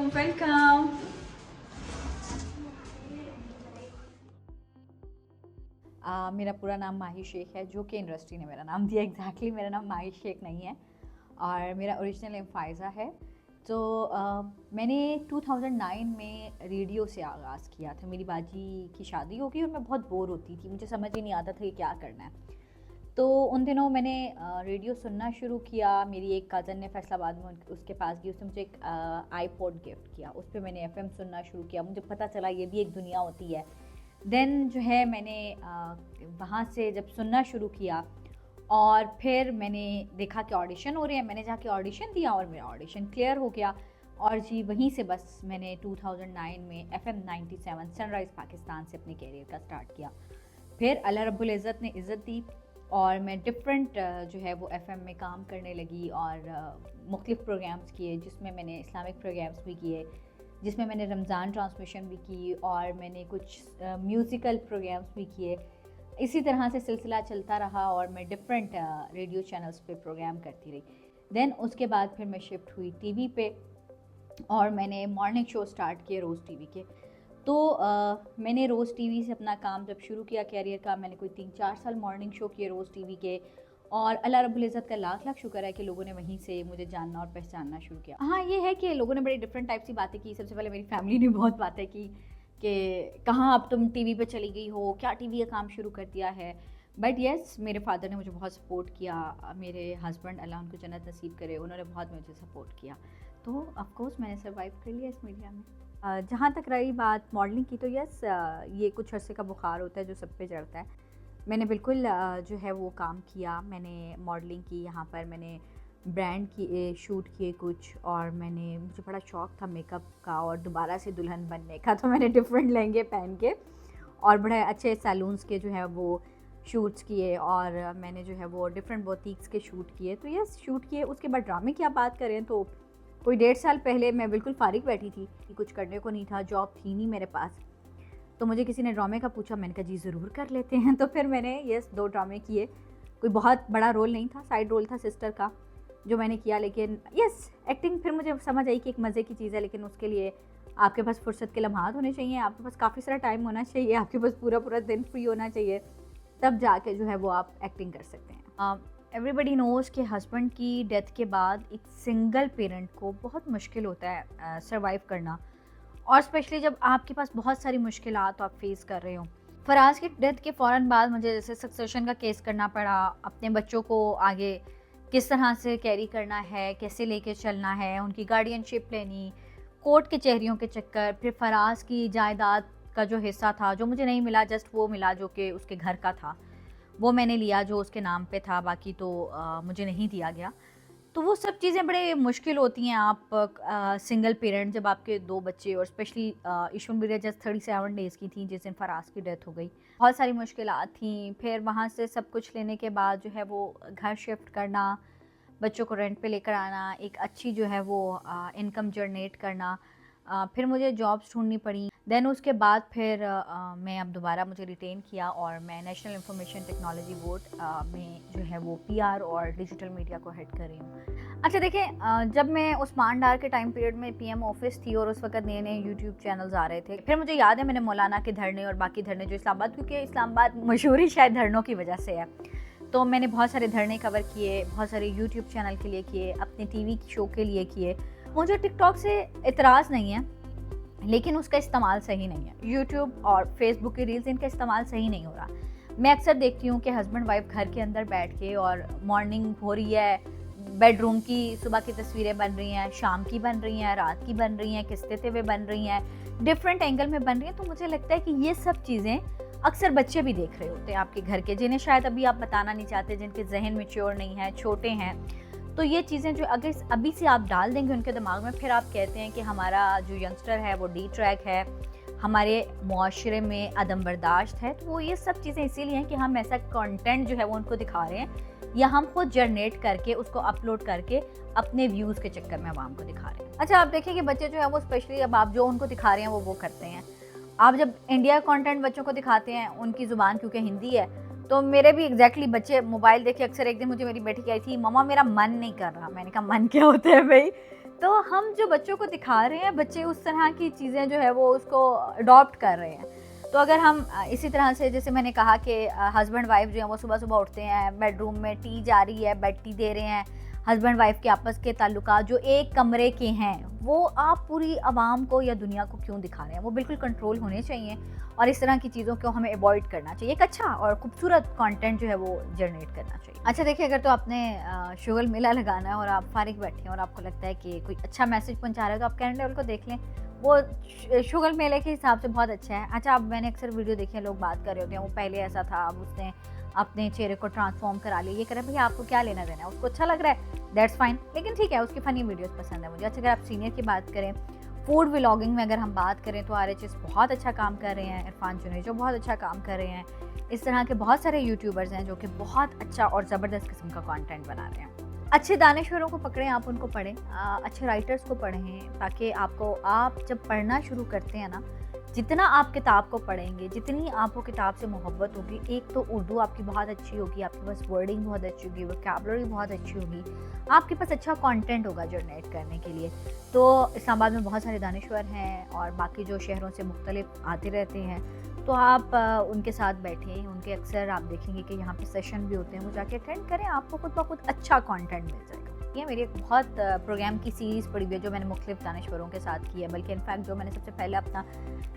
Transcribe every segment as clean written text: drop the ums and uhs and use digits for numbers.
Welcome. मेरा पूरा नाम माही शेख है, जो कि इंडस्ट्री ने मेरा नाम दिया। एग्जैक्टली मेरा नाम माही शेख नहीं है और मेरा ओरिजिनल नेम फ़ायज़ा है। तो मैंने 2009 में रेडियो से आगाज़ किया था। मेरी बाजी की शादी हो गई और मैं बहुत बोर होती थी, मुझे समझ ही नहीं आता था कि क्या करना है। तो उन दिनों मैंने रेडियो सुनना शुरू किया। मेरी एक कज़न ने फैसलाबाद में उसके पास गई, उसने मुझे एक आईपॉड गिफ्ट किया। उस पर मैंने एफएम सुनना शुरू किया। मुझे पता चला ये भी एक दुनिया होती है। देन जो है मैंने वहाँ से जब सुनना शुरू किया और फिर मैंने देखा कि ऑडिशन हो रहे हैं, मैंने जाके ऑडिशन दिया और मेरा ऑडिशन क्लियर हो गया। और जी वहीं से बस मैंने 2009 में FM 97 सनराइज़ पाकिस्तान से अपने कैरियर का स्टार्ट किया। फिर अल्लाह रब्बुल इज़्ज़त ने इज़्ज़त दी और मैं डिफरेंट जो है वो FM में काम करने लगी और मुख्तलिफ़ प्रोग्राम्स किए, जिसमें मैंने इस्लामिक प्रोग्राम्स भी किए, जिसमें मैंने रमज़ान ट्रांसमिशन भी की और मैंने कुछ म्यूज़िकल प्रोग्राम्स भी किए। इसी तरह से सिलसिला चलता रहा और मैं डिफरेंट रेडियो चैनल्स पे प्रोग्राम करती रही। देन उसके बाद फिर मैं शिफ्ट हुई टीवी पे और मैंने मॉर्निंग शो स्टार्ट किए रोज़ टीवी के। तो मैंने रोज़ टीवी से अपना काम जब शुरू किया कैरियर का, मैंने कोई 3-4 साल मॉर्निंग शो किए रोज़ टीवी के और अल्लाह रब्बुल इज़्ज़त का लाख लाख शुक्र है कि लोगों ने वहीं से मुझे जानना और पहचानना शुरू किया। हाँ, ये है कि लोगों ने बड़ी डिफरेंट टाइप सी बातें की। सबसे पहले मेरी फैमिली ने बहुत बातें की कि कहाँ अब तुम टीवी पे चली गई हो, क्या टीवी का काम शुरू कर दिया है। बट येस, मेरे फादर ने मुझे बहुत सपोर्ट किया। मेरे हस्बैंड, अल्लाह उनको जन्नत नसीब करे, उन्होंने बहुत मुझे सपोर्ट किया। तो ऑफ कोर्स मैंने सर्वाइव कर लिया इस मीडिया में। जहाँ तक रही बात मॉडलिंग की, तो यस, ये कुछ अरसे का बुखार होता है जो सब पे चढ़ता है। मैंने बिल्कुल जो है वो काम किया। मैंने मॉडलिंग की, यहाँ पर मैंने ब्रांड की शूट किए कुछ, और मुझे बड़ा शौक़ था मेकअप का और दोबारा से दुल्हन बनने का। तो मैंने डिफरेंट लहंगे पहन के और बड़े अच्छे सैलून्स के जो है वो शूट्स किए और मैंने जो है वो डिफरेंट बोतीक्स के शूट किए। तो यस, शूट किए। उसके बाद ड्रामे की आप बात करें तो कोई 1.5 साल पहले मैं बिल्कुल फारिग बैठी थी कि कुछ करने को नहीं था, जॉब थी नहीं मेरे पास। तो मुझे किसी ने ड्रामे का पूछा, मैंने कहा जी ज़रूर कर लेते हैं। तो फिर मैंने 2 ड्रामे किए। कोई बहुत बड़ा रोल नहीं था, साइड रोल था सिस्टर का जो मैंने किया। लेकिन यस, एक्टिंग फिर मुझे समझ आई कि एक मज़े की चीज़ है, लेकिन उसके लिए आपके पास फुर्सत के लम्हात होने चाहिए, आपके पास काफ़ी सारा टाइम होना चाहिए, आपके पास पूरा दिन फ्री होना चाहिए, तब जाके जो है वो आप एक्टिंग कर सकते हैं। एवरीबडी नोज़ कि हस्बैंड की डेथ के बाद एक सिंगल पेरेंट को बहुत मुश्किल होता है सर्वाइव करना, और स्पेशली जब आपके पास बहुत सारी मुश्किलात आप फेस कर रहे हो। फराज की डेथ के फ़ौरन बाद मुझे जैसे सक्सेशन का केस करना पड़ा, अपने बच्चों को आगे किस तरह से कैरी करना है, कैसे लेके चलना है, उनकी गार्डियनशिप लेनी, कोर्ट कचहरियों के चक्कर, फिर फराज की जायदाद का जो हिस्सा था जो मुझे नहीं मिला, जस्ट वो मिला जो कि उसके घर का था, वो मैंने लिया जो उसके नाम पे था, बाकी तो मुझे नहीं दिया गया। तो वो सब चीज़ें बड़े मुश्किल होती हैं। आप सिंगल पेरेंट, जब आपके 2 बच्चे, और स्पेशली इशुन बिरिया जस्ट 37 डेज़ की थी जिस दिन फराज की डेथ हो गई। बहुत सारी मुश्किलात थी। फिर वहाँ से सब कुछ लेने के बाद जो है वो घर शिफ्ट करना, बच्चों को रेंट पे लेकर आना, एक अच्छी जो है वो इनकम जनरेट करना, फिर मुझे जॉब्स ढूंढनी पड़ी। देन उसके बाद फिर मैं अब दोबारा मुझे रिटेन किया और मैं नेशनल इंफॉर्मेशन टेक्नोलॉजी बोर्ड में जो है वो PR और डिजिटल मीडिया को हेड कर रही हूँ। अच्छा देखें, जब मैं उस्मान डार के टाइम पीरियड में PM ऑफिस थी और उस वक्त नए नए यूट्यूब चैनल्स आ रहे थे, फिर मुझे याद है मैंने मौलाना के धरने और बाकी धरने जो इस्लामाबाद, क्योंकि इस्लामाबाद मशहूर ही शायद धरनों की वजह से है, तो मैंने बहुत सारे धरने कवर किए, बहुत सारे यूट्यूब चैनल के लिए किए, अपने TV शो के लिए किए। मुझे टिकटॉक से इतराज़ नहीं है, लेकिन उसका इस्तेमाल सही नहीं है। यूट्यूब और फेसबुक की रील्स, इनका इस्तेमाल सही नहीं हो रहा। मैं अक्सर देखती हूँ कि हस्बैंड वाइफ घर के अंदर बैठ के, और मॉर्निंग हो रही है, बेडरूम की सुबह की तस्वीरें बन रही हैं, शाम की बन रही हैं, रात की बन रही हैं, किस्ते हुए बन रही हैं, डिफरेंट एंगल में बन रही हैं। तो मुझे लगता है कि ये सब चीज़ें अक्सर बच्चे भी देख रहे होते हैं आपके घर के, जिन्हें शायद अभी आप बताना नहीं चाहते, जिनके जहन मैच्योर नहीं है, छोटे हैं। तो ये चीज़ें जो अगर अभी से आप डाल देंगे उनके दिमाग में, फिर आप कहते हैं कि हमारा जो यंगस्टर है वो डी ट्रैक है, हमारे मुआशरे में अदम बर्दाश्त है। तो वो ये सब चीज़ें इसीलिए हैं कि हम ऐसा कंटेंट जो है वो उनको दिखा रहे हैं, या हम खुद जनरेट करके उसको अपलोड करके अपने व्यूज़ के चक्कर में आवाम को दिखा रहे हैं। अच्छा, आप देखिए कि बच्चे जो है वो स्पेशली अब आप जो उनको दिखा रहे हैं वो करते हैं। आप जब इंडिया कंटेंट बच्चों को दिखाते हैं, उनकी ज़ुबान क्योंकि हिंदी है, तो मेरे भी एग्जैक्टली बच्चे मोबाइल देखे। अक्सर एक दिन मुझे मेरी बेटी कही थी, मम्मा मेरा मन नहीं कर रहा। मैंने कहा मन क्या होता है भाई? तो हम जो बच्चों को दिखा रहे हैं, बच्चे उस तरह की चीज़ें जो है वो उसको अडॉप्ट कर रहे हैं। तो अगर हम इसी तरह से, जैसे मैंने कहा कि हस्बैंड वाइफ जो है वो सुबह सुबह उठते हैं, बेडरूम में टी जा रही है, बेड टी दे रहे हैं, हस्बैंड वाइफ के आपस के ताल्लुकात जो एक कमरे के हैं, वो आप पूरी आवाम को या दुनिया को क्यों दिखा रहे हैं? वो बिल्कुल कंट्रोल होने चाहिए और इस तरह की चीज़ों को हमें अवॉइड करना चाहिए। एक अच्छा और खूबसूरत कंटेंट जो है वो जनरेट करना चाहिए। अच्छा देखिए, अगर तो आपने शुगल मेला लगाना है और आप फारिग बैठे हैं और आपको लगता है कि कोई अच्छा मैसेज पहुंचा रहा है, तो आप कैलेंडर लेवल को देख लें, वो शुगल मेले के हिसाब से बहुत अच्छा है। अच्छा, अब मैंने अक्सर वीडियो देखी है, लोग बात कर रहे होते हैं, वो पहले ऐसा था, अब उसने अपने चेहरे को ट्रांसफॉर्म करा लिया, ये कर रहे हैं, भैया आपको क्या लेना देना है, उसको अच्छा लग रहा है, दैट्स फाइन, लेकिन ठीक है, उसकी फ़नी वीडियोस पसंद है मुझे। अच्छा, अगर आप सीनियर की बात करें, फूड व्लॉगिंग में अगर हम बात करें, तो RHS बहुत अच्छा काम कर रहे हैं, इरफान जुनेजो बहुत अच्छा काम कर रहे हैं, इस तरह के बहुत सारे यूट्यूबर्स हैं जो कि बहुत अच्छा और ज़बरदस्त किस्म का कंटेंट बना रहे हैं। अच्छे दानिश्वरों को पकड़ें, आप उनको पढ़ें, अच्छे राइटर्स को पढ़ें, ताकि आप जब पढ़ना शुरू करते हैं ना, जितना आप किताब को पढ़ेंगे, जितनी आपको किताब से मोहब्बत होगी, एक तो उर्दू आपकी बहुत अच्छी होगी, आपके पास वर्डिंग बहुत अच्छी होगी, वोकैबुलरी बहुत अच्छी होगी, आपके पास अच्छा कंटेंट होगा जनरेट करने के लिए। तो इस्लामाबाद में बहुत सारे दानिश्वर हैं और बाकी जो शहरों से मुख्तलिफ आते रहते हैं, तो आप उनके साथ बैठें, उनके अक्सर आप देखेंगे कि यहाँ पे सेशन भी होते हैं, वो जाके अटेंड करें, आपको खुद ब खुद अच्छा कंटेंट मिल जाएगा। ये मेरी एक बहुत प्रोग्राम की सीरीज़ पड़ी हुई है जो मैंने मुख्तलिफ दानिश्वरों के साथ की है, बल्कि इनफैक्ट जो मैंने सबसे पहले अपना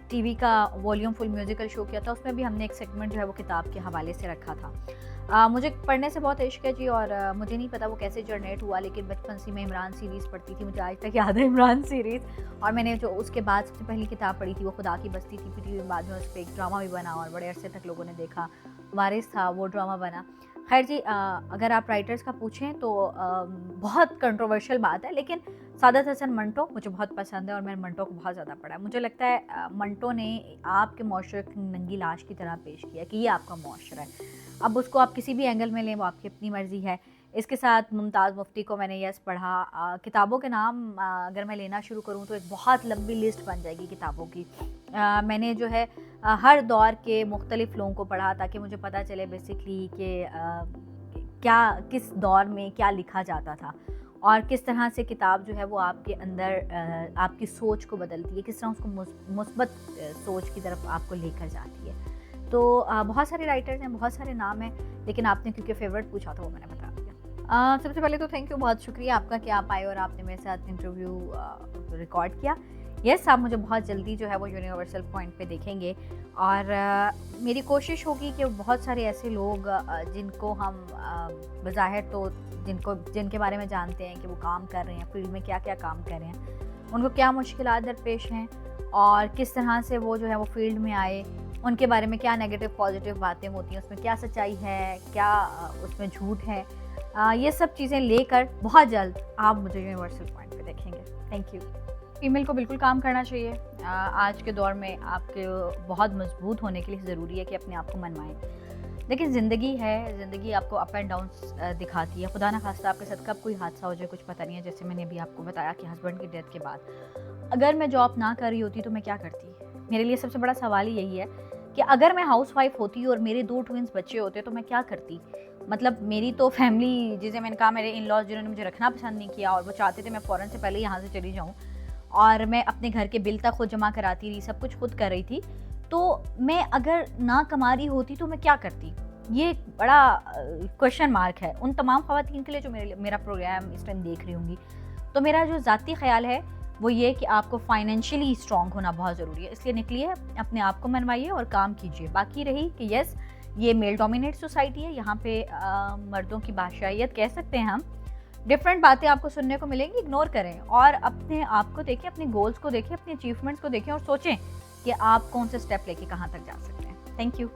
टीवी का वॉल्यूम फुल म्यूज़िकल शो किया था, उसमें भी हमने एक सेगमेंट जो है वो किताब के हवाले से रखा था। मुझे पढ़ने से बहुत इश्क है जी, और मुझे नहीं पता वो कैसे जनरेट हुआ, लेकिन बचपन से मैं इमरान सीरीज़ पढ़ती थी, मुझे आज तक याद है इमरान सीरीज़। और मैंने जो उसके बाद सबसे पहली किताब पढ़ी थी वो खुदा की बस्ती थी, फिर बाद में उस पर एक ड्रामा भी बना और बड़े अरसे तक लोगों ने देखा, वारिस था, वो ड्रामा बना। खैर जी, अगर आप राइटर्स का पूछें तो बहुत कंट्रोवर्शियल बात है, लेकिन सादत हसन मंटो मुझे बहुत पसंद है और मैंने मंटो को बहुत ज़्यादा पढ़ा है। मुझे लगता है मंटो ने आपके मुआशरे को नंगी लाश की तरह पेश किया कि ये आपका मुआशरा है, अब उसको आप किसी भी एंगल में लें, वो आपकी अपनी मर्ज़ी है। इसके साथ मुमताज़ मुफ्ती को मैंने यस पढ़ा। किताबों के नाम अगर मैं लेना शुरू करूँ तो एक बहुत लंबी लिस्ट बन जाएगी किताबों की। मैंने जो है हर दौर के मुख्तलिफ़ लोगों को पढ़ा, ताकि मुझे पता चले बेसिकली कि क्या किस दौर में क्या लिखा जाता था और किस तरह से किताब जो है वो आपके अंदर आपकी सोच को बदलती है, किस तरह उसको मुस्बत सोच की तरफ आपको लेकर जाती है। तो बहुत सारे राइटर्स हैं, बहुत सारे नाम हैं, लेकिन आपने क्योंकि फेवरेट पूछा था वो मैंने बता दिया। सबसे पहले तो थैंक यू, बहुत शुक्रिया आपका कि आप आए और आपने मेरे साथ इंटरव्यू रिकॉर्ड किया। यस, आप मुझे बहुत जल्दी जो है वो यूनिवर्सल पॉइंट पे देखेंगे और मेरी कोशिश होगी कि बहुत सारे ऐसे लोग जिनको हम बज़ाहिर तो जिनके बारे में जानते हैं कि वो काम कर रहे हैं, फील्ड में क्या क्या काम कर रहे हैं, उनको क्या मुश्किलात दरपेश हैं और किस तरह से वो जो है वो फील्ड में आए, उनके बारे में क्या नेगेटिव पॉजिटिव बातें होती हैं, उसमें क्या सच्चाई है, क्या उसमें झूठ है, ये सब चीज़ें लेकर बहुत जल्द आप मुझे यूनिवर्सल पॉइंट पे देखेंगे। Thank you. फीमेल को बिल्कुल काम करना चाहिए। आज के दौर में आपके बहुत मजबूत होने के लिए ज़रूरी है कि अपने आप को मनवाएं। लेकिन ज़िंदगी है, ज़िंदगी आपको अप एंड डाउन्स दिखाती है। खुदा ना खास्ता आपके साथ कब कोई हादसा हो जाए कुछ पता नहीं है। जैसे मैंने अभी आपको बताया कि हस्बैंड की डेथ के बाद अगर मैं जॉब ना कर रही होती तो मैं क्या करती। मेरे लिए सबसे बड़ा सवाल ही यही है कि अगर मैं हाउसवाइफ होती और मेरे 2 ट्विंस बच्चे होते तो मैं क्या करती। मतलब मेरी तो फैमिली, जिसे मैंने कहा मेरे इन लॉज जिन्होंने मुझे रखना पसंद नहीं किया और वो चाहते थे मैं फ़ौरन से पहले यहाँ से चली जाऊँ और मैं अपने घर के बिल तक खुद जमा कराती रही, सब कुछ खुद कर रही थी, तो मैं अगर ना कमा रही होती तो मैं क्या करती। ये एक बड़ा क्वेश्चन मार्क है उन तमाम ख़वातीन के लिए जो मेरा प्रोग्राम इस टाइम देख रही होंगी। तो मेरा जो ज़ाती ख़्याल है वो ये कि आपको फाइनेंशियली स्ट्रॉन्ग होना बहुत ज़रूरी है। इसलिए निकलिए, अपने आप को मनवाइए और काम कीजिए। बाकी रही कि यस, ये मेल डोमिनेट सोसाइटी है, यहाँ पे मर्दों की बादशाहियत कह सकते हैं हम। डिफरेंट बातें आपको सुनने को मिलेंगी, इग्नोर करें और अपने आप को देखें, अपने गोल्स को देखें, अपने अचीवमेंट्स को देखें और सोचें कि आप कौन से स्टेप लेके कहाँ तक जा सकते हैं। Thank you.